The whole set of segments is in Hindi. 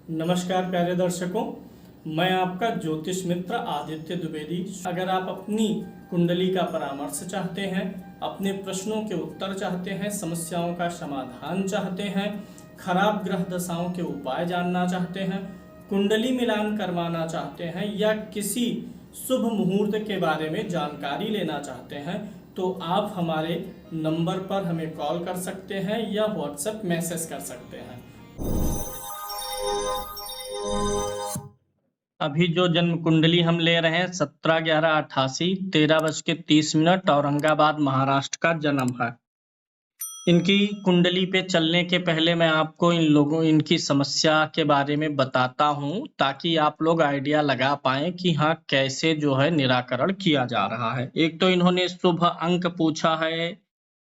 नमस्कार प्यारे दर्शकों, मैं आपका ज्योतिष मित्र आदित्य द्विवेदी। अगर आप अपनी कुंडली का परामर्श चाहते हैं, अपने प्रश्नों के उत्तर चाहते हैं, समस्याओं का समाधान चाहते हैं, खराब ग्रह दशाओं के उपाय जानना चाहते हैं, कुंडली मिलान करवाना चाहते हैं या किसी शुभ मुहूर्त के बारे में जानकारी लेना चाहते हैं, तो आप हमारे नंबर पर हमें कॉल कर सकते हैं या व्हाट्सएप मैसेज कर सकते हैं। अभी जो जन्म कुंडली हम ले रहे हैं 17/11/88 13:30 औरंगाबाद महाराष्ट्र का जन्म है। इनकी कुंडली पे चलने के पहले मैं आपको इनकी समस्या के बारे में बताता हूं, ताकि आप लोग आइडिया लगा पाएं कि हाँ कैसे जो है निराकरण किया जा रहा है। एक तो इन्होंने शुभ अंक पूछा है,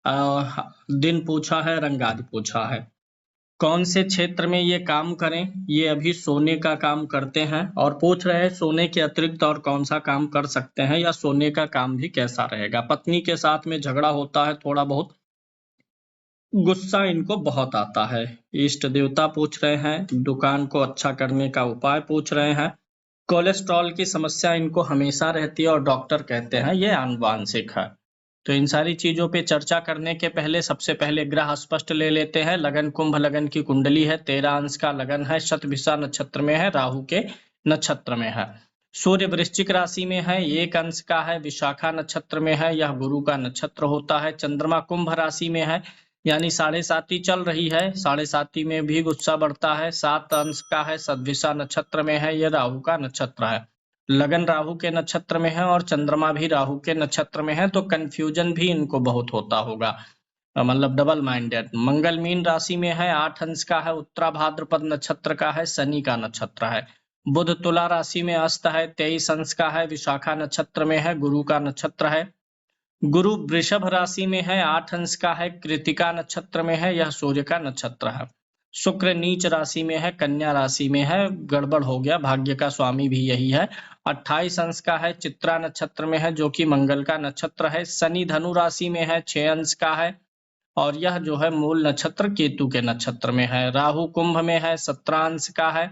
दिन पूछा है, रंग आदि पूछा है। कौन से क्षेत्र में ये काम करें? ये अभी सोने का काम करते हैं और पूछ रहे हैं सोने के अतिरिक्त और कौन सा काम कर सकते हैं या सोने का काम भी कैसा रहेगा। पत्नी के साथ में झगड़ा होता है, थोड़ा बहुत गुस्सा इनको बहुत आता है। इष्ट देवता पूछ रहे हैं, दुकान को अच्छा करने का उपाय पूछ रहे हैं। कोलेस्ट्रॉल की समस्या इनको हमेशा रहती है और डॉक्टर कहते हैं ये आनुवांशिक है। तो इन सारी चीजों पे चर्चा करने के पहले सबसे पहले ग्रह स्पष्ट ले लेते हैं। लगन कुंभ लगन की कुंडली है, 13 अंश का लगन है, शतभिषा नक्षत्र में है, राहु के नक्षत्र में है। सूर्य वृश्चिक राशि में है, 1 अंश का है, विशाखा नक्षत्र में है, यह गुरु का नक्षत्र होता है। चंद्रमा कुंभ राशि में है, यानी 7.5 चल रही है, 7.5 में भी गुस्सा बढ़ता है। 7 अंश का है, शतभिषा नक्षत्र में है, यह राहु का नक्षत्र है। लगन राहु के नक्षत्र में है और चंद्रमा भी राहु के नक्षत्र में है, तो कंफ्यूजन भी इनको बहुत होता होगा, मतलब डबल माइंडेड। मंगल मीन राशि में है, 8 अंश का है, उत्तरा भाद्रपद नक्षत्र का है, शनि का नक्षत्र है। बुध तुला राशि में अस्त है, 23 अंश का है, विशाखा नक्षत्र में है, गुरु का नक्षत्र है। गुरु वृषभ राशि में है, 8 अंश का है, कृतिका नक्षत्र में है, यह सूर्य का नक्षत्र है। शुक्र नीच राशि में है, कन्या राशि में है, गड़बड़ हो गया, भाग्य का स्वामी भी यही है। 28 अंश का है, चित्रा नक्षत्र में है, जो कि मंगल का नक्षत्र है। शनि धनु राशि में है, 6 अंश का है और यह जो है मूल नक्षत्र केतु के नक्षत्र में है। राहु कुंभ में है, 17 अंश का है।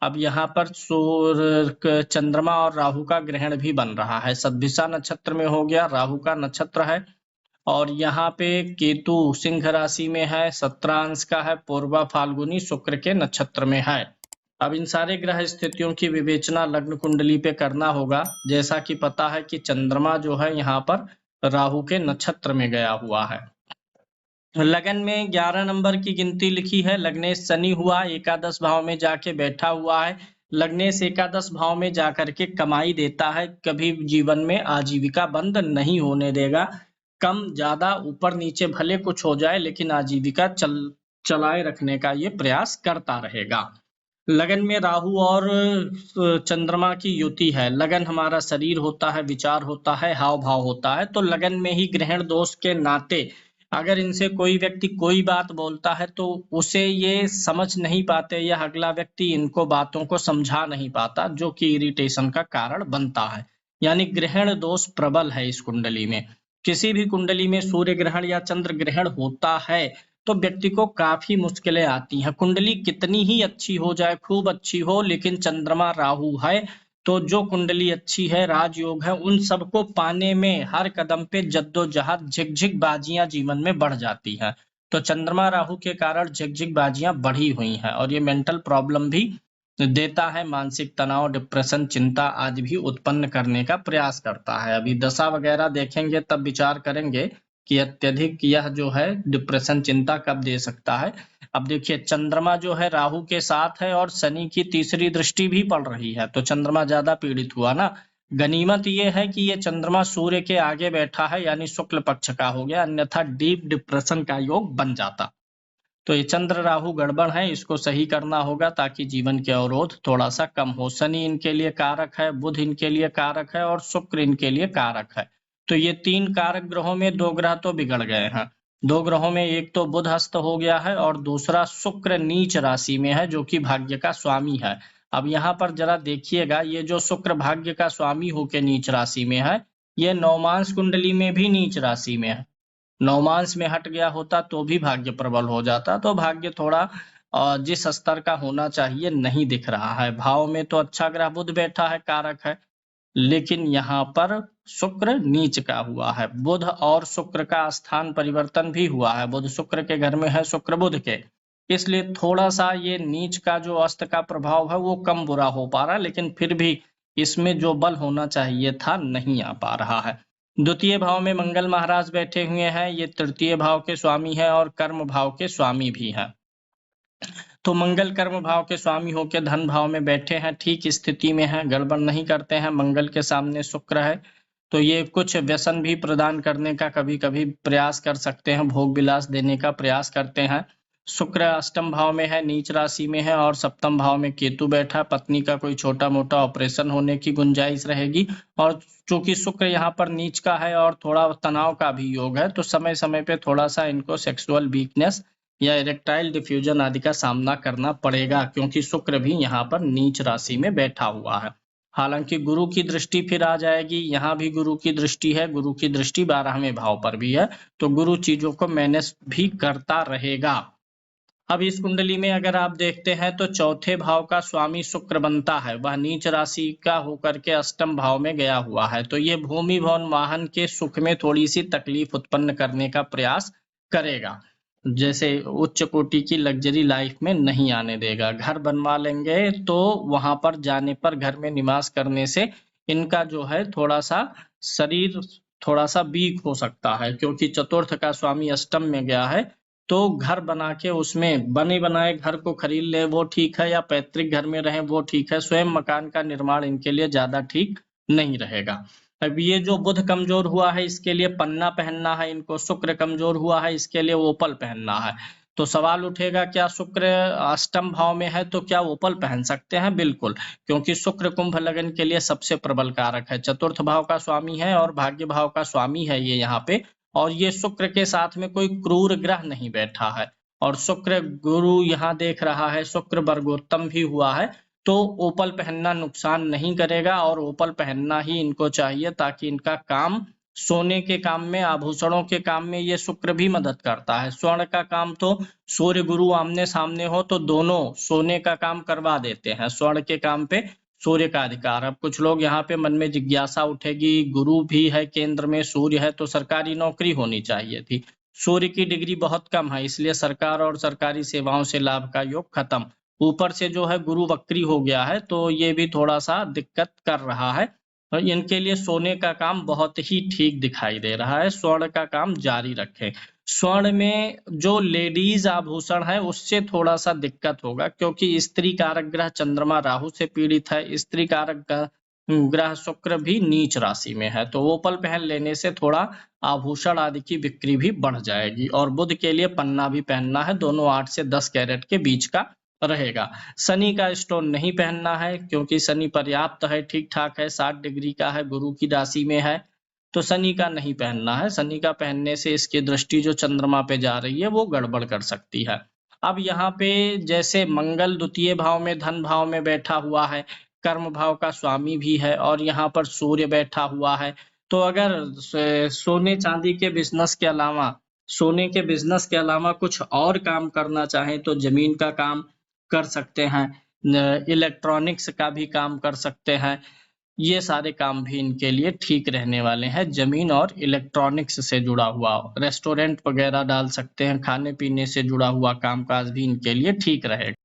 अब यहाँ पर सूर्य चंद्रमा और राहु का ग्रहण भी बन रहा है, सद्भिषा नक्षत्र में हो गया, राहु का नक्षत्र है। और यहाँ पे केतु सिंह राशि में है, 17 अंश का है, पूर्वा फाल्गुनी शुक्र के नक्षत्र में है। अब इन सारे ग्रह स्थितियों की विवेचना लग्न कुंडली पे करना होगा। जैसा कि पता है कि चंद्रमा जो है यहाँ पर राहु के नक्षत्र में गया हुआ है। लगन में 11 नंबर की गिनती लिखी है, लग्नेश शनि हुआ, एकादश भाव में जाके बैठा हुआ है। लग्नेश एकादश भाव में जाकर के कमाई देता है, कभी जीवन में आजीविका बंद नहीं होने देगा। कम ज्यादा ऊपर नीचे भले कुछ हो जाए, लेकिन आजीविका चलाए रखने का ये प्रयास करता रहेगा। लगन में राहु और चंद्रमा की युति है। लगन हमारा शरीर होता है, विचार होता है, हाव भाव होता है, तो लगन में ही ग्रहण दोष के नाते अगर इनसे कोई व्यक्ति कोई बात बोलता है तो उसे ये समझ नहीं पाते या अगला व्यक्ति इनको बातों को समझा नहीं पाता, जो कि इरिटेशन का कारण बनता है। यानी ग्रहण दोष प्रबल है इस कुंडली में। किसी भी कुंडली में सूर्य ग्रहण या चंद्र ग्रहण होता है तो व्यक्ति को काफी मुश्किलें आती हैं। कुंडली कितनी ही अच्छी हो जाए, खूब अच्छी हो, लेकिन चंद्रमा राहु है तो जो कुंडली अच्छी है, राजयोग है, उन सबको पाने में हर कदम पे जद्दोजहद झिकझिक बाजियां जीवन में बढ़ जाती हैं। तो चंद्रमा राहु के कारण झिकझिक बाजियां बढ़ी हुई हैं और ये मेंटल प्रॉब्लम भी देता है, मानसिक तनाव, डिप्रेशन, चिंता आदि भी उत्पन्न करने का प्रयास करता है। अभी दशा वगैरह देखेंगे तब विचार करेंगे कि अत्यधिक यह जो है डिप्रेशन, चिंता कब दे सकता है। अब देखिए चंद्रमा जो है राहु के साथ है और शनि की तीसरी दृष्टि भी पड़ रही है, तो चंद्रमा ज्यादा पीड़ित हुआ ना। गनीमत ये है कि ये चंद्रमा सूर्य के आगे बैठा है, यानी शुक्ल पक्ष का हो गया, अन्यथा डीप डिप्रेशन का योग बन जाता। तो ये चंद्र राहु गड़बड़ है, इसको सही करना होगा ताकि जीवन के अवरोध थोड़ा सा कम हो। शनि इनके लिए कारक है, बुध इनके लिए कारक है और शुक्र इनके लिए कारक है। तो ये 3 कारक ग्रहों में 2 ग्रह तो बिगड़ गए हैं। 2 ग्रहों में एक तो बुध हस्त हो गया है और दूसरा शुक्र नीच राशि में है, जो कि भाग्य का स्वामी है। अब यहाँ पर जरा देखिएगा, ये जो शुक्र भाग्य का स्वामी होके नीच राशि में है, ये नवमांश कुंडली में भी नीच राशि में है। नवमांश में हट गया होता तो भी भाग्य प्रबल हो जाता, तो भाग्य थोड़ा जिस स्तर का होना चाहिए नहीं दिख रहा है। भाव में तो अच्छा ग्रह बुध बैठा है, कारक है, लेकिन यहाँ पर शुक्र नीच का हुआ है। बुध और शुक्र का स्थान परिवर्तन भी हुआ है, बुध शुक्र के घर में है, शुक्र बुध के, इसलिए थोड़ा सा ये नीच का जो अस्त का प्रभाव है वो कम बुरा हो पा रहा है, लेकिन फिर भी इसमें जो बल होना चाहिए था नहीं आ पा रहा है। द्वितीय भाव में मंगल महाराज बैठे हुए हैं, ये तृतीय भाव के स्वामी है और कर्म भाव के स्वामी भी है। तो मंगल कर्म भाव के स्वामी होकर धन भाव में बैठे हैं, ठीक स्थिति में है, गड़बड़ नहीं करते हैं। मंगल के सामने शुक्र है, तो ये कुछ व्यसन भी प्रदान करने का कभी कभी प्रयास कर सकते हैं, भोग विलास देने का प्रयास करते हैं। शुक्र अष्टम भाव में है, नीच राशि में है और सप्तम भाव में केतु बैठा, पत्नी का कोई छोटा मोटा ऑपरेशन होने की गुंजाइश रहेगी। और चूंकि शुक्र यहाँ पर नीच का है और थोड़ा तनाव का भी योग है, तो समय समय पे थोड़ा सा इनको सेक्सुअल वीकनेस या इरेक्टाइल डिफ्यूजन आदि का सामना करना पड़ेगा, क्योंकि शुक्र भी यहाँ पर नीच राशि में बैठा हुआ है। हालांकि गुरु की दृष्टि फिर आ जाएगी, यहाँ भी गुरु की दृष्टि है, गुरु की दृष्टि 12वें भाव पर भी है, तो गुरु चीजों को मैनेज भी करता रहेगा। अब इस कुंडली में अगर आप देखते हैं तो चौथे भाव का स्वामी शुक्र बनता है, वह नीच राशि का होकर के अष्टम भाव में गया हुआ है, तो ये भूमि भवन वाहन के सुख में थोड़ी सी तकलीफ उत्पन्न करने का प्रयास करेगा, जैसे उच्च कोटि की लग्जरी लाइफ में नहीं आने देगा। घर बनवा लेंगे तो वहां पर जाने पर, घर में निवास करने से इनका जो है थोड़ा सा शरीर थोड़ा सा वीक हो सकता है, क्योंकि चतुर्थ का स्वामी अष्टम में गया है। तो घर बना के उसमें बने बनाए घर को खरीद ले वो ठीक है, या पैतृक घर में रहे वो ठीक है, स्वयं मकान का निर्माण इनके लिए ज्यादा ठीक नहीं रहेगा। अब ये जो बुध कमजोर हुआ है इसके लिए पन्ना पहनना है इनको, शुक्र कमजोर हुआ है इसके लिए ओपल पहनना है। तो सवाल उठेगा, क्या शुक्र अष्टम भाव में है तो क्या ओपल पहन सकते हैं? बिल्कुल, क्योंकि शुक्र कुंभ लगन के लिए सबसे प्रबल कारक है, चतुर्थ भाव का स्वामी है और भाग्य भाव का स्वामी है ये यहाँ पे। और ये शुक्र के साथ में कोई क्रूर ग्रह नहीं बैठा है, और शुक्र गुरु यहाँ देख रहा है, शुक्र वर्गोत्तम भी हुआ है, तो ओपल पहनना नुकसान नहीं करेगा, और ओपल पहनना ही इनको चाहिए ताकि इनका काम, सोने के काम में, आभूषणों के काम में ये शुक्र भी मदद करता है। स्वर्ण का काम तो सूर्य गुरु आमने सामने हो तो दोनों सोने का काम करवा देते हैं, स्वर्ण के काम पे सूर्य का अधिकार। अब कुछ लोग यहाँ पे मन में जिज्ञासा उठेगी, गुरु भी है केंद्र में, सूर्य है, तो सरकारी नौकरी होनी चाहिए थी। सूर्य की डिग्री बहुत कम है, इसलिए सरकार और सरकारी सेवाओं से लाभ का योग खत्म। ऊपर से जो है गुरु वक्री हो गया है, तो ये भी थोड़ा सा दिक्कत कर रहा है। और इनके लिए सोने का काम बहुत ही ठीक दिखाई दे रहा है, स्वर्ण का काम जारी रखें। स्वर्ण में जो लेडीज आभूषण है उससे थोड़ा सा दिक्कत होगा, क्योंकि स्त्री कारक ग्रह चंद्रमा राहु से पीड़ित है, स्त्री कारक ग्रह शुक्र भी नीच राशि में है, तो ओपल पहन लेने से थोड़ा आभूषण आदि की बिक्री भी बढ़ जाएगी। और बुध के लिए पन्ना भी पहनना है, दोनों 8 से 10 कैरेट के बीच का रहेगा। शनि का स्टोन नहीं पहनना है, क्योंकि शनि पर्याप्त है, ठीक ठाक है, 60 डिग्री का है, गुरु की राशि में है, तो शनि का नहीं पहनना है। शनि का पहनने से इसकी दृष्टि जो चंद्रमा पे जा रही है वो गड़बड़ कर सकती है। अब यहाँ पे जैसे मंगल द्वितीय भाव में धन भाव में बैठा हुआ है, कर्म भाव का स्वामी भी है, और यहाँ पर सूर्य बैठा हुआ है, तो अगर सोने चांदी के बिजनेस के अलावा, सोने के बिजनेस के अलावा कुछ और काम करना चाहें तो जमीन का काम कर सकते हैं, इलेक्ट्रॉनिक्स का भी काम कर सकते हैं, ये सारे काम भी इनके लिए ठीक रहने वाले हैं। जमीन और इलेक्ट्रॉनिक्स से जुड़ा हुआ, रेस्टोरेंट वगैरह डाल सकते हैं, खाने पीने से जुड़ा हुआ कामकाज भी इनके लिए ठीक रहेगा।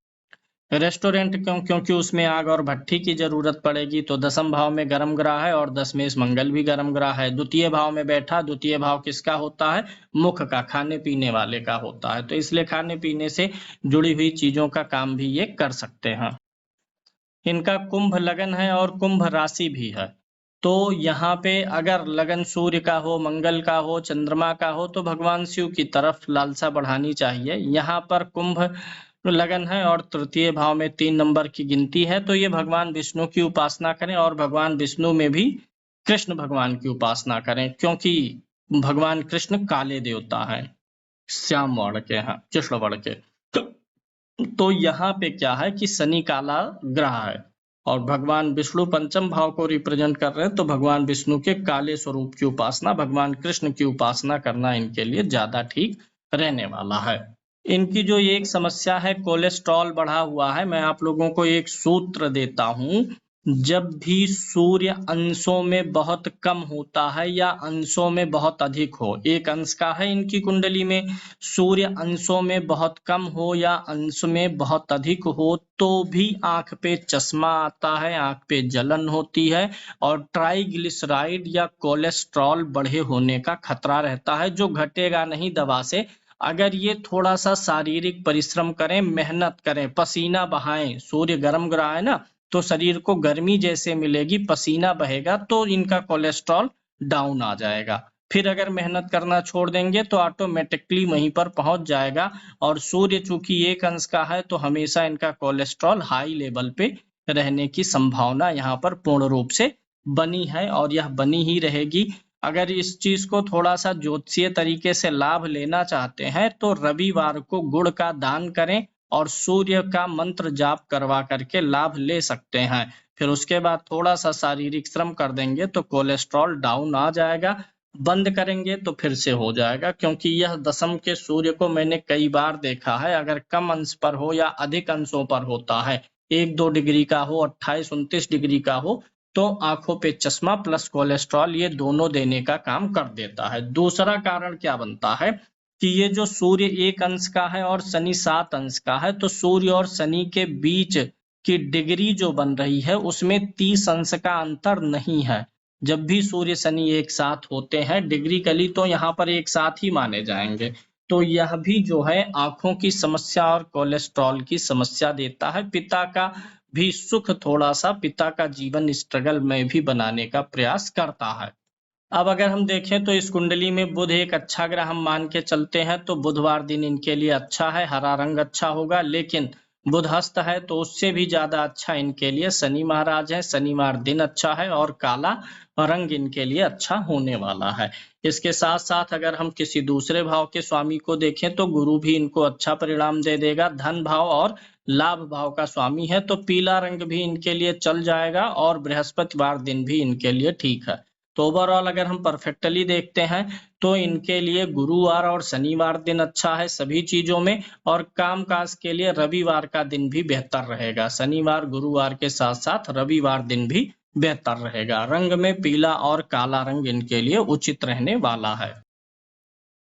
रेस्टोरेंट क्यों? क्योंकि उसमें आग और भट्ठी की जरूरत पड़ेगी, तो दसम भाव में गर्म ग्रह है और दशमेश मंगल भी गर्म ग्रह है। द्वितीय भाव में बैठा, द्वितीय भाव किसका होता है? मुख का, खाने पीने वाले का होता है, तो इसलिए खाने पीने से जुड़ी हुई चीजों का काम भी ये कर सकते हैं। इनका कुंभ लगन है और कुंभ राशि भी है, तो यहाँ पे अगर लगन सूर्य का हो, मंगल का हो, चंद्रमा का हो, तो भगवान शिव की तरफ लालसा बढ़ानी चाहिए। यहाँ पर कुंभ लगन है और तृतीय भाव में 3 नंबर की गिनती है, तो ये भगवान विष्णु की उपासना करें, और भगवान विष्णु में भी कृष्ण भगवान की उपासना करें, क्योंकि भगवान कृष्ण काले देवता हैं, श्याम वर्ण के हैं, कृष्ण वर्ण के। तो यहाँ पे क्या है कि शनि काला ग्रह है और भगवान विष्णु पंचम भाव को रिप्रेजेंट कर रहे हैं, तो भगवान विष्णु के काले स्वरूप की उपासना, भगवान कृष्ण की उपासना करना इनके लिए ज्यादा ठीक रहने वाला है। इनकी जो एक समस्या है, कोलेस्ट्रॉल बढ़ा हुआ है। मैं आप लोगों को एक सूत्र देता हूँ, जब भी सूर्य अंशों में बहुत कम होता है या अंशों में बहुत अधिक हो, एक अंश का है इनकी कुंडली में, सूर्य अंशों में बहुत कम हो या अंश में बहुत अधिक हो, तो भी आंख पे चश्मा आता है, आंख पे जलन होती है और ट्राइग्लिसराइड या कोलेस्ट्रॉल बढ़े होने का खतरा रहता है, जो घटेगा नहीं दवा से। अगर ये थोड़ा सा शारीरिक परिश्रम करें, मेहनत करें, पसीना बहाएं, सूर्य गर्म ग्रह है ना, तो शरीर को गर्मी जैसे मिलेगी, पसीना बहेगा, तो इनका कोलेस्ट्रॉल डाउन आ जाएगा। फिर अगर मेहनत करना छोड़ देंगे तो ऑटोमेटिकली वहीं पर पहुंच जाएगा। और सूर्य चूंकि एक अंश का है तो हमेशा इनका कोलेस्ट्रॉल हाई लेवल पे रहने की संभावना यहाँ पर पूर्ण रूप से बनी है और यह बनी ही रहेगी। अगर इस चीज को थोड़ा सा ज्योतिषीय तरीके से लाभ लेना चाहते हैं तो रविवार को गुड़ का दान करें और सूर्य का मंत्र जाप करवा करके लाभ ले सकते हैं। फिर उसके बाद थोड़ा सा शारीरिक श्रम कर देंगे तो कोलेस्ट्रॉल डाउन आ जाएगा। बंद करेंगे तो फिर से हो जाएगा, क्योंकि यह दशम के सूर्य को मैंने कई बार देखा है, अगर कम अंश पर हो या अधिक अंशों पर होता है, 1-2 डिग्री का हो, 28-29 डिग्री का हो, तो आंखों पे चश्मा प्लस कोलेस्ट्रॉल ये दोनों देने का काम कर देता है। दूसरा कारण क्या बनता है कि ये जो सूर्य एक अंश का है और शनि 7 अंश का है, तो सूर्य और शनि के बीच की डिग्री जो बन रही है उसमें 30 अंश का अंतर नहीं है। जब भी सूर्य शनि एक साथ होते हैं डिग्रीकली तो यहाँ पर एक साथ ही माने जाएंगे। तो यह भी जो है आंखों की समस्या और कोलेस्ट्रॉल की समस्या देता है। पिता का भी सुख थोड़ा सा, पिता का जीवन स्ट्रगल में भी बनाने का प्रयास करता है। अब अगर हम देखें तो इस कुंडली में बुध एक अच्छा ग्रह हम मान के चलते हैं, तो बुधवार दिन इनके लिए अच्छा है, हरा रंग अच्छा होगा। लेकिन बुध हस्त है तो उससे भी ज्यादा अच्छा इनके लिए शनि महाराज है, शनिवार दिन अच्छा है और काला रंग इनके लिए अच्छा होने वाला है। इसके साथ साथ अगर हम किसी दूसरे भाव के स्वामी को देखें तो गुरु भी इनको अच्छा परिणाम दे देगा। धन भाव और लाभ भाव का स्वामी है तो पीला रंग भी इनके लिए चल जाएगा और बृहस्पतिवार दिन भी इनके लिए ठीक है। तो ओवरऑल अगर हम परफेक्टली देखते हैं तो इनके लिए गुरुवार और शनिवार दिन अच्छा है सभी चीजों में, और कामकाज के लिए रविवार का दिन भी बेहतर रहेगा। शनिवार गुरुवार के साथ साथ रविवार दिन भी बेहतर रहेगा। रंग में पीला और काला रंग इनके लिए उचित रहने वाला है।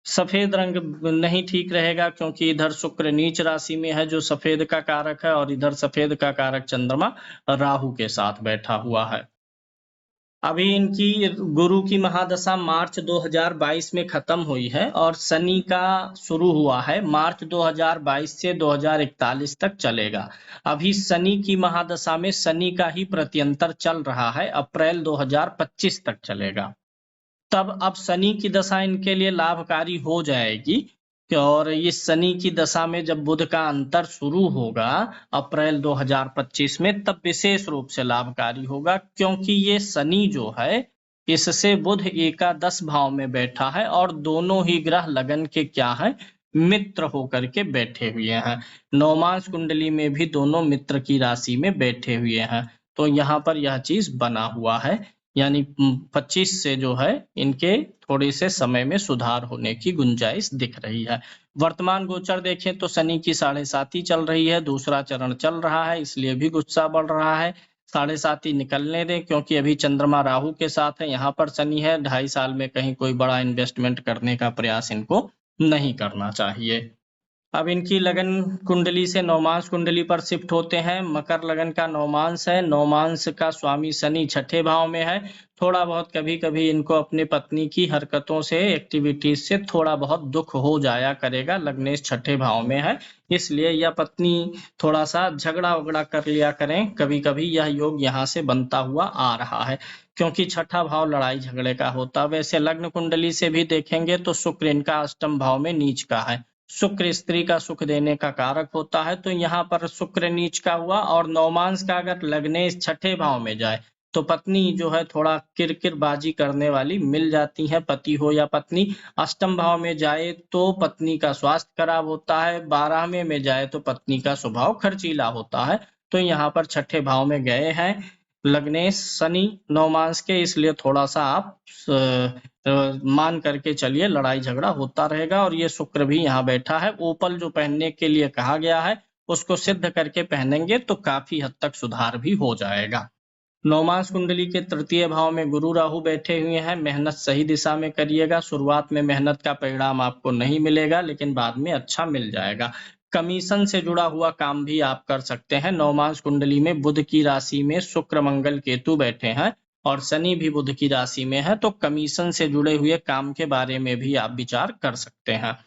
सफेद रंग नहीं ठीक रहेगा, क्योंकि इधर शुक्र नीच राशि में है जो सफेद का कारक है, और इधर सफेद का कारक चंद्रमा राहु के साथ बैठा हुआ है। अभी इनकी गुरु की महादशा मार्च 2022 में खत्म हुई है और शनि का शुरू हुआ है मार्च 2022 से 2041 तक चलेगा। अभी शनि की महादशा में शनि का ही प्रत्यंतर चल रहा है, अप्रैल 2025 तक चलेगा। तब अब शनि की दशा इनके लिए लाभकारी हो जाएगी, और इस शनि की दशा में जब बुध का अंतर शुरू होगा अप्रैल 2025 में, तब विशेष रूप से लाभकारी होगा, क्योंकि ये शनि जो है इससे बुध एकादश भाव में बैठा है और दोनों ही ग्रह लगन के क्या है, मित्र होकर के बैठे हुए हैं। नवमांश कुंडली में भी दोनों मित्र की राशि में बैठे हुए हैं, तो यहाँ पर यह चीज बना हुआ है। यानी 25 से जो है इनके थोड़े से समय में सुधार होने की गुंजाइश दिख रही है। वर्तमान गोचर देखें तो शनि की 7.5 चल रही है, दूसरा चरण चल रहा है, इसलिए भी गुस्सा बढ़ रहा है। 7.5 निकलने दें, क्योंकि अभी चंद्रमा राहु के साथ है, यहाँ पर शनि है। 2.5 साल में कहीं कोई बड़ा इन्वेस्टमेंट करने का प्रयास इनको नहीं करना चाहिए। अब इनकी लगन कुंडली से नवमांश कुंडली पर शिफ्ट होते हैं। मकर लगन का नवमांश है, नवमांश का स्वामी शनि छठे भाव में है। थोड़ा बहुत कभी कभी इनको अपने पत्नी की हरकतों से, एक्टिविटीज से थोड़ा बहुत दुख हो जाया करेगा। लग्नेश छठे भाव में है, इसलिए यह पत्नी थोड़ा सा झगड़ा वगड़ा कर लिया करें कभी कभी, यह योग यहाँ से बनता हुआ आ रहा है, क्योंकि छठा भाव लड़ाई झगड़े का होता है। वैसे लग्न कुंडली से भी देखेंगे तो शुक्र इनका अष्टम भाव में नीच का है। शुक्र स्त्री का सुख देने का कारक होता है, तो यहाँ पर शुक्र नीच का हुआ। और नवमांश का अगर लग्नेश छठे भाव में जाए तो पत्नी जो है थोड़ा किरकिरबाजी करने वाली मिल जाती है, पति हो या पत्नी। अष्टम भाव में जाए तो पत्नी का स्वास्थ्य खराब होता है, 12वें में जाए तो पत्नी का स्वभाव खर्चीला होता है। तो यहाँ पर छठे भाव में गए हैं, लग्नेश शनि नवमांश के, इसलिए थोड़ा सा आप मान करके चलिए, लड़ाई झगड़ा होता रहेगा। और ये शुक्र भी यहाँ बैठा है, ओपल जो पहनने के लिए कहा गया है उसको सिद्ध करके पहनेंगे तो काफी हद तक सुधार भी हो जाएगा। नवमांश कुंडली के तृतीय भाव में गुरु राहु बैठे हुए हैं। मेहनत सही दिशा में करिएगा। शुरुआत में मेहनत का परिणाम आपको नहीं मिलेगा, लेकिन बाद में अच्छा मिल जाएगा। कमीशन से जुड़ा हुआ काम भी आप कर सकते हैं। नवमांश कुंडली में बुध की राशि में शुक्र मंगल केतु बैठे हैं और शनि भी बुध की राशि में है, तो कमीशन से जुड़े हुए काम के बारे में भी आप विचार कर सकते हैं।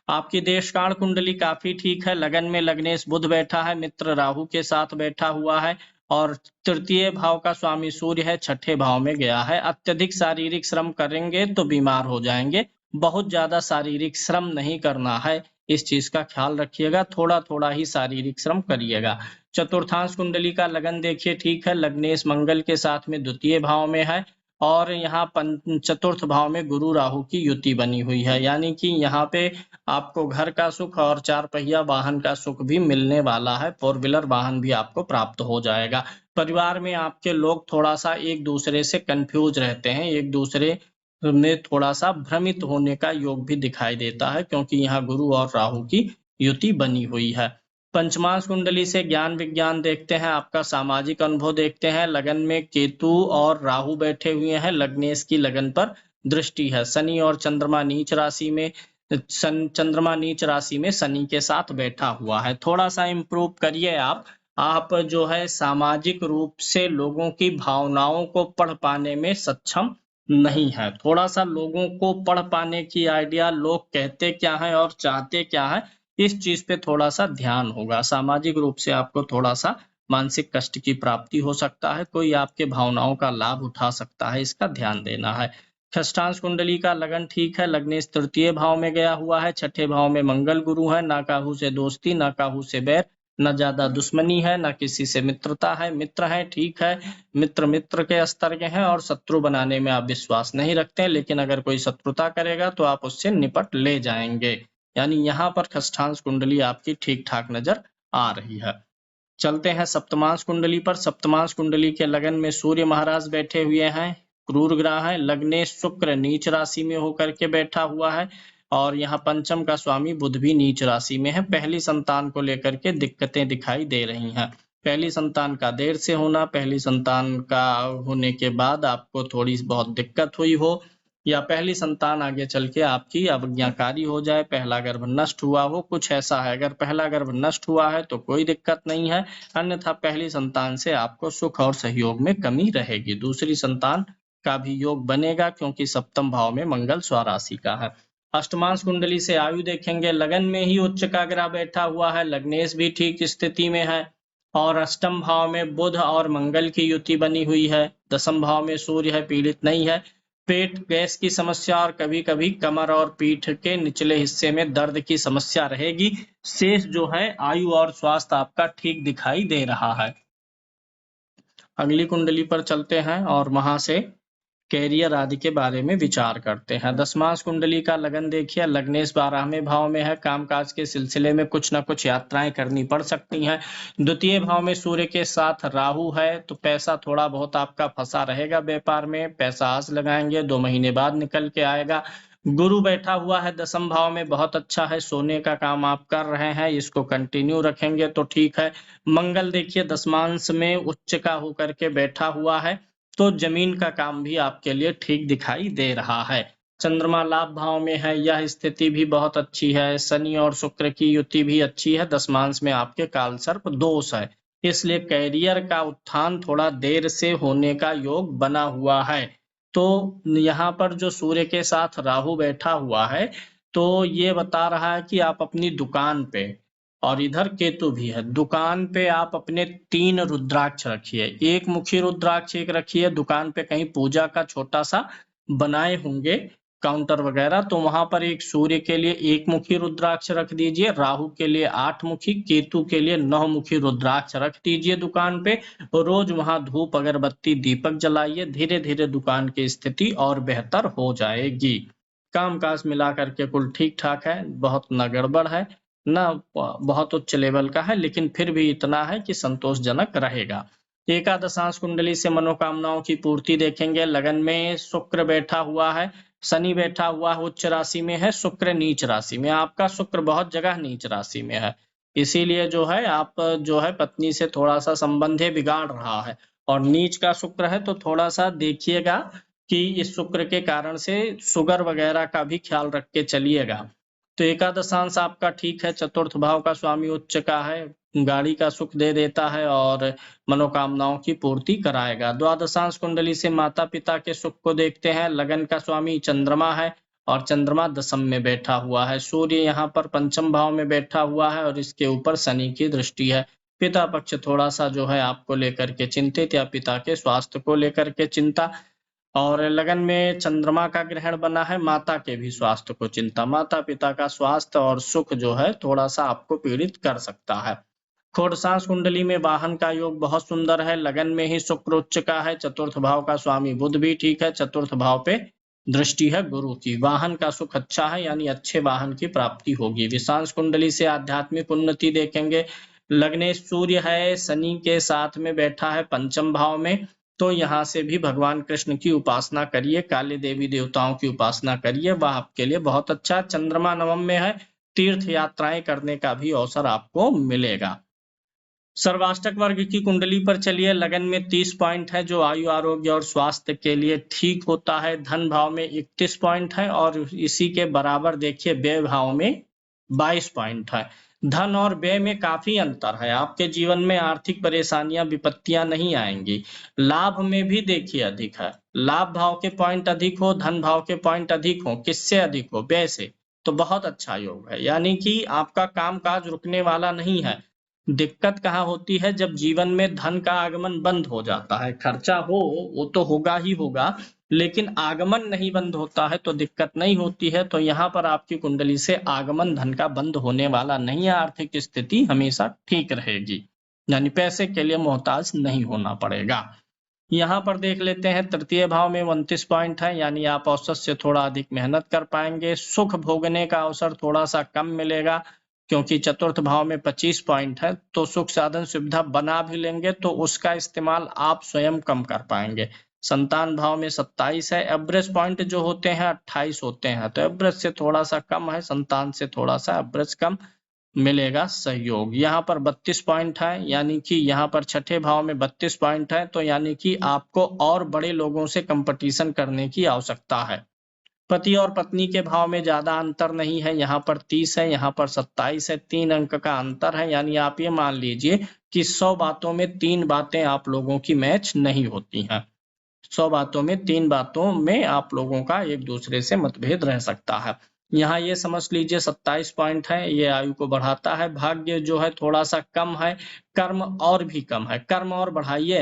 आपकी देशकाल कुंडली काफी ठीक है। लगन में लग्नेश बुध बैठा है, मित्र राहु के साथ बैठा हुआ है और तृतीय भाव का स्वामी सूर्य है, छठे भाव में गया है। अत्यधिक शारीरिक श्रम करेंगे तो बीमार हो जाएंगे। बहुत ज्यादा शारीरिक श्रम नहीं करना है, इस चीज का ख्याल रखिएगा। थोड़ा थोड़ा ही शारीरिक श्रम करिएगा। चतुर्थांश कुंडली का लगन देखिए ठीक है। लग्नेश मंगल के साथ में द्वितीय भाव में है और यहाँ चतुर्थ भाव में गुरु राहु की युति बनी हुई है, यानी कि यहाँ पे आपको घर का सुख और 4 पहिया वाहन का सुख भी मिलने वाला है। 4 व्हीलर वाहन भी आपको प्राप्त हो जाएगा। परिवार में आपके लोग थोड़ा सा एक दूसरे से कंफ्यूज रहते हैं, एक दूसरे में थोड़ा सा भ्रमित होने का योग भी दिखाई देता है, क्योंकि यहाँ गुरु और राहु की युति बनी हुई है। पंचमांश कुंडली से ज्ञान विज्ञान देखते हैं, आपका सामाजिक अनुभव देखते हैं। लगन में केतु और राहु बैठे हुए हैं, लग्नेश की लगन पर दृष्टि है। शनि और चंद्रमा नीच राशि में, चंद्रमा नीच राशि में शनि के साथ बैठा हुआ है। थोड़ा सा इम्प्रूव करिए आप जो है सामाजिक रूप से लोगों की भावनाओं को पढ़ पाने में सक्षम नहीं है। थोड़ा सा लोगों को पढ़ पाने की आइडिया, लोग कहते क्या है और चाहते क्या है, इस चीज पे थोड़ा सा ध्यान होगा। सामाजिक रूप से आपको थोड़ा सा मानसिक कष्ट की प्राप्ति हो सकता है, कोई आपके भावनाओं का लाभ उठा सकता है, इसका ध्यान देना है। षष्ठांश कुंडली का लगन ठीक है। लग्नेश तृतीय भाव में गया हुआ है, छठे भाव में मंगल गुरु है। ना काहू से दोस्ती, ना काहू से बैर, न ज्यादा दुश्मनी है, न किसी से मित्रता है। मित्र है ठीक है, मित्र मित्र के स्तर के हैं और शत्रु बनाने में आप विश्वास नहीं रखते, लेकिन अगर कोई शत्रुता करेगा तो आप उससे निपट ले जाएंगे। यानी यहाँ पर षष्ठांश कुंडली आपकी ठीक ठाक नजर आ रही है। चलते हैं सप्तमांश कुंडली पर। सप्तमांश कुंडली के लगन में सूर्य महाराज बैठे हुए हैं, क्रूर ग्रह है। लग्नेश शुक्र नीच राशि में होकर के बैठा हुआ है और यहाँ पंचम का स्वामी बुध भी नीच राशि में है। पहली संतान को लेकर के दिक्कतें दिखाई दे रही हैं। पहली संतान का देर से होना, पहली संतान का होने के बाद आपको थोड़ी बहुत दिक्कत हुई हो, या पहली संतान आगे चल के आपकी अवज्ञाकारी हो जाए, पहला गर्भ नष्ट हुआ हो, कुछ ऐसा है। अगर पहला गर्भ नष्ट हुआ है तो कोई दिक्कत नहीं है, अन्यथा पहली संतान से आपको सुख और सहयोग में कमी रहेगी। दूसरी संतान का भी योग बनेगा, क्योंकि सप्तम भाव में मंगल स्वराशि का है। अष्टमांश कुंडली से आयु देखेंगे, लगन में ही उच्च का ग्रह बैठा हुआ है। लग्नेश भी ठीक स्थिति में है और अष्टम भाव में बुध और मंगल की युति बनी हुई है। दसम भाव में सूर्य है, पीड़ित नहीं है। पेट गैस की समस्या और कभी कभी कमर और पीठ के निचले हिस्से में दर्द की समस्या रहेगी। शेष जो है आयु और स्वास्थ्य आपका ठीक दिखाई दे रहा है। अगली कुंडली पर चलते हैं और वहां से कैरियर आदि के बारे में विचार करते हैं। दसमांश कुंडली का लगन देखिए, लग्नेश 12वें भाव में है। कामकाज के सिलसिले में कुछ न कुछ यात्राएं करनी पड़ सकती हैं। द्वितीय भाव में सूर्य के साथ राहु है, तो पैसा थोड़ा बहुत आपका फंसा रहेगा व्यापार में। पैसा आस लगाएंगे, 2 महीने बाद निकल के आएगा। गुरु बैठा हुआ है दसम भाव में, बहुत अच्छा है। सोने का काम आप कर रहे हैं, इसको कंटिन्यू रखेंगे तो ठीक है। मंगल देखिए दसमांश में उच्च का होकर के बैठा हुआ है, तो जमीन का काम भी आपके लिए ठीक दिखाई दे रहा है। चंद्रमा लाभ भाव में है, यह स्थिति भी बहुत अच्छी है। शनि और शुक्र की युति भी अच्छी है। दसमांश में आपके काल सर्प दोष है, इसलिए कैरियर का उत्थान थोड़ा देर से होने का योग बना हुआ है। तो यहाँ पर जो सूर्य के साथ राहु बैठा हुआ है, तो ये बता रहा है कि आप अपनी दुकान पे, और इधर केतु भी है, दुकान पे आप अपने 3 रुद्राक्ष रखिए। एक मुखी रुद्राक्ष एक रखिए। दुकान पे कहीं पूजा का छोटा सा बनाए होंगे काउंटर वगैरह, तो वहां पर एक सूर्य के लिए 1 मुखी रुद्राक्ष रख दीजिए, राहु के लिए 8 मुखी, केतु के लिए 9 मुखी रुद्राक्ष रख दीजिए दुकान पे। रोज वहां धूप अगरबत्ती दीपक जलाइए, धीरे धीरे दुकान की स्थिति और बेहतर हो जाएगी। कामकाज मिला करके कुल ठीक ठाक है, बहुत न गड़बड़ है न बहुत उच्च लेवल का है, लेकिन फिर भी इतना है कि संतोषजनक रहेगा। एकादशांश कुंडली से मनोकामनाओं की पूर्ति देखेंगे। लगन में शुक्र बैठा हुआ है, शनि बैठा हुआ है, उच्च राशि में है, शुक्र नीच राशि में। आपका शुक्र बहुत जगह नीच राशि में है, इसीलिए जो है आप जो है पत्नी से थोड़ा सा संबंध बिगाड़ रहा है। और नीच का शुक्र है तो थोड़ा सा देखिएगा कि इस शुक्र के कारण से शुगर वगैरह का भी ख्याल रख के चलिएगा। तो एकादशांश आपका ठीक है, चतुर्थ भाव का स्वामी उच्च का है, गाड़ी का सुख दे देता है और मनोकामनाओं की पूर्ति कराएगा। द्वादशांश कुंडली से माता पिता के सुख को देखते हैं। लगन का स्वामी चंद्रमा है और चंद्रमा दशम में बैठा हुआ है। सूर्य यहाँ पर पंचम भाव में बैठा हुआ है और इसके ऊपर शनि की दृष्टि है। पिता पक्ष थोड़ा सा जो है आपको लेकर के चिंतित या पिता के स्वास्थ्य को लेकर के चिंता। और लगन में चंद्रमा का ग्रहण बना है, माता के भी स्वास्थ्य को चिंता। माता पिता का स्वास्थ्य और सुख जो है थोड़ा सा आपको पीड़ित कर सकता है। खोड़सास कुंडली में वाहन का योग बहुत सुंदर है। लगन में ही शुक्र उच्च का है, चतुर्थ भाव का स्वामी बुध भी ठीक है, चतुर्थ भाव पे दृष्टि है गुरु की। वाहन का सुख अच्छा है, यानी अच्छे वाहन की प्राप्ति होगी। विषांश कुंडली से आध्यात्मिक उन्नति देखेंगे। लग्नेश सूर्य है, शनि के साथ में बैठा है पंचम भाव में, तो यहाँ से भी भगवान कृष्ण की उपासना करिए, काले देवी देवताओं की उपासना करिए, वह आपके लिए बहुत अच्छा। चंद्रमा नवम में है, तीर्थ यात्राएं करने का भी अवसर आपको मिलेगा। सर्वाष्टक वर्ग की कुंडली पर चलिए। लगन में 30 पॉइंट है जो आयु आरोग्य और स्वास्थ्य के लिए ठीक होता है। धन भाव में 31 पॉइंट है और इसी के बराबर देखिए व्यय भाव में 22 पॉइंट है। धन और व्यय में काफी अंतर है। आपके जीवन में आर्थिक परेशानियां विपत्तियां नहीं आएंगी। लाभ में भी देखिए अधिक है। लाभ भाव के पॉइंट अधिक हो, धन भाव के पॉइंट अधिक हो। किससे अधिक हो? व्यय से। तो बहुत अच्छा योग है, यानी कि आपका कामकाज रुकने वाला नहीं है। दिक्कत कहाँ होती है? जब जीवन में धन का आगमन बंद हो जाता है। खर्चा हो वो तो होगा ही होगा, लेकिन आगमन नहीं बंद होता है तो दिक्कत नहीं होती है। तो यहाँ पर आपकी कुंडली से आगमन धन का बंद होने वाला नहीं है। आर्थिक स्थिति हमेशा ठीक रहेगी, यानी पैसे के लिए मोहताज नहीं होना पड़ेगा। यहाँ पर देख लेते हैं तृतीय भाव में 29 पॉइंट है, यानी आप औसत से थोड़ा अधिक मेहनत कर पाएंगे। सुख भोगने का अवसर थोड़ा सा कम मिलेगा, क्योंकि चतुर्थ भाव में 25 पॉइंट है, तो सुख साधन सुविधा बना भी लेंगे तो उसका इस्तेमाल आप स्वयं कम कर पाएंगे। संतान भाव में 27 है। एवरेज पॉइंट जो होते हैं 28 होते हैं, तो एवरेज से थोड़ा सा कम है, संतान से थोड़ा सा एवरेज कम मिलेगा सहयोग। यहाँ पर 32 पॉइंट है, यानी कि यहाँ पर छठे भाव में 32 पॉइंट है, तो यानी कि आपको और बड़े लोगों से कंपटीशन करने की आवश्यकता है। पति और पत्नी के भाव में ज्यादा अंतर नहीं है। यहाँ पर 30 है, यहाँ पर 27 है, 3 अंक का अंतर है। यानी आप ये मान लीजिए कि 100 बातों में 3 बातें आप लोगों की मैच नहीं होती हैं। 100 बातों में 3 बातों में आप लोगों का एक दूसरे से मतभेद रह सकता है। यहाँ ये समझ लीजिए 27 पॉइंट है, ये आयु को बढ़ाता है। भाग्य जो है थोड़ा सा कम है, कर्म और भी कम है। कर्म और बढ़ाइए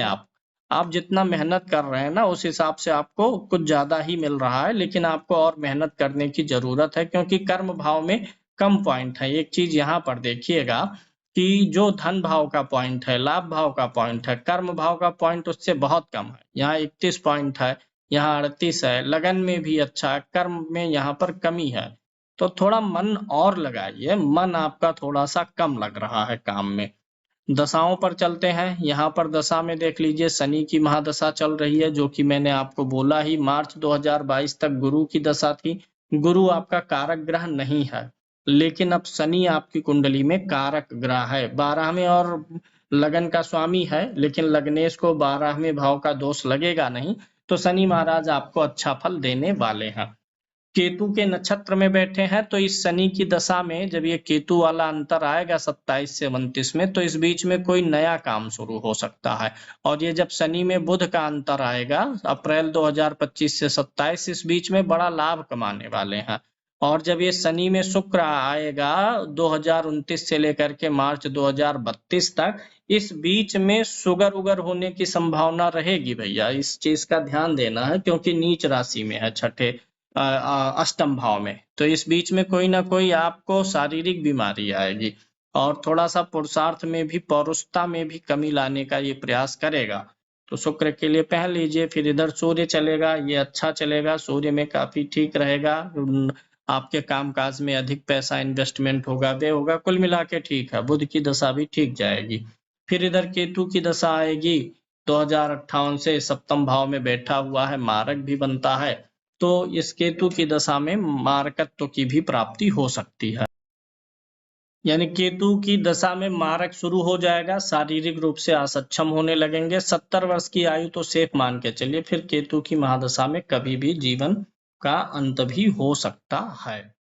आप जितना मेहनत कर रहे हैं ना उस हिसाब से आपको कुछ ज्यादा ही मिल रहा है, लेकिन आपको और मेहनत करने की जरूरत है, क्योंकि कर्म भाव में कम पॉइंट है। एक चीज यहाँ पर देखिएगा कि जो धन भाव का पॉइंट है, लाभ भाव का पॉइंट है, कर्म भाव का पॉइंट उससे बहुत कम है। यहाँ 31 पॉइंट है, यहाँ 38 है। लगन में भी अच्छा है, कर्म में यहाँ पर कमी है। तो थोड़ा मन और लगाइए, मन आपका थोड़ा सा कम लग रहा है काम में। दशाओं पर चलते हैं। यहाँ पर दशा में देख लीजिए शनि की महादशा चल रही है, जो कि मैंने आपको बोला ही मार्च 2022 तक गुरु की दशा थी। गुरु आपका कारक ग्रह नहीं है, लेकिन अब शनि आपकी कुंडली में कारक ग्रह है। 12वें और लगन का स्वामी है, लेकिन लग्नेश को 12वें भाव का दोष लगेगा नहीं, तो शनि महाराज आपको अच्छा फल देने वाले हैं। केतु के नक्षत्र में बैठे हैं, तो इस शनि की दशा में जब ये केतु वाला अंतर आएगा 27 से 29 में, तो इस बीच में कोई नया काम शुरू हो सकता है। और ये जब शनि में बुध का अंतर आएगा अप्रैल 2025 से 27, इस बीच में बड़ा लाभ कमाने वाले हैं। और जब ये शनि में शुक्र आएगा 2029 से लेकर के मार्च 2032 तक, इस बीच में शुगर उगर होने की संभावना रहेगी भैया, इस चीज का ध्यान देना है, क्योंकि नीच राशि में है, छठे अष्टम भाव में। तो इस बीच में कोई ना कोई आपको शारीरिक बीमारी आएगी और थोड़ा सा पुरुषार्थ में भी, पौरुषता में भी कमी लाने का ये प्रयास करेगा। तो शुक्र के लिए पहन लीजिए। फिर इधर सूर्य चलेगा, ये अच्छा चलेगा, सूर्य में काफी ठीक रहेगा। आपके कामकाज में अधिक पैसा इन्वेस्टमेंट होगा, व्यय होगा, कुल मिला के ठीक है। बुध की दशा भी ठीक जाएगी। फिर इधर केतु की दशा आएगी, 2058 से सप्तम भाव में बैठा हुआ है, मारक भी बनता है, तो इस केतु की दशा में मारकत्व की भी प्राप्ति हो सकती है। यानी केतु की दशा में मारक शुरू हो जाएगा, शारीरिक रूप से असक्षम होने लगेंगे। 70 वर्ष की आयु तो सेफ मान के चलिए, फिर केतु की महादशा में कभी भी जीवन का अंत भी हो सकता है।